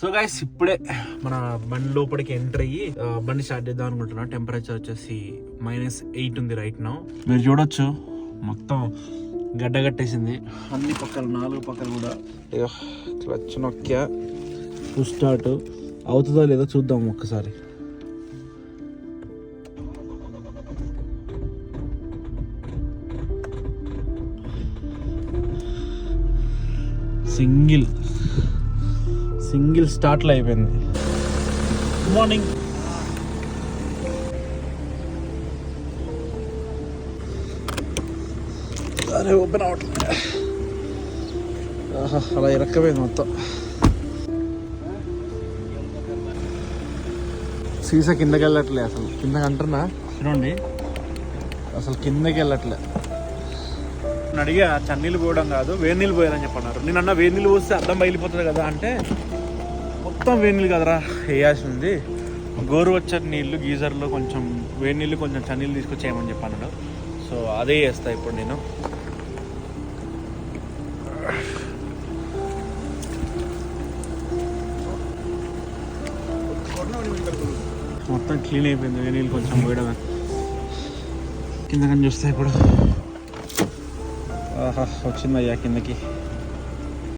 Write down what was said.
So guys ఇప్పుడే మన బండి లోపలికి ఎంటర్ అయ్యి బండి స్టార్ట్ చేద్దాం అనుకుంటున్నా. టెంపరేచర్ వచ్చేసి -8 ఉంది రైట్ నౌ. మీరు చూడొచ్చు మొత్తం గడ్డగట్టేసింది అన్ని పక్కల, 4 పక్కలు కూడా. క్లచ్ నొక్కా, పుష్ స్టార్ట్ అవుతుందో లేదో చూద్దాం ఒక్కసారి. సింగిల్ స్టార్ట్లో అయిపోయింది. Good morning. అరే ఓపెన్ అవట్లేదు, అలా ఇరక్కపోయింది మొత్తం. సీసా కిందకి వెళ్ళట్లే, అసలు కిందకి అంటున్నా చూడండి, అసలు కిందకి వెళ్ళట్లే. నేను అడిగా చన్నీళ్ళు పోయడం కాదు వేడి నీళ్ళు పోయాలని చెప్పన్నారు. నేను అన్న వేడి నీళ్ళు పోస్తే అద్దం బయలిపోతుంది కదా అంటే, మొత్తం వేడి నీళ్ళు కదరా వేయాల్సి ఉంది, గోరువెచ్చని నీళ్ళు గీజర్లో కొంచెం వేడి నీళ్ళు కొంచెం చన్నీళ్ళు తీసుకొచ్చేయమని చెప్పాను. సో అదే చేస్తా ఇప్పుడు నేను. మొత్తం క్లీన్ అయిపోయింది, వేడి నీళ్ళు కొంచెం పోయడమే. కిందకని చూస్తే ఇప్పుడు వచ్చిందయ్యా కిందకి.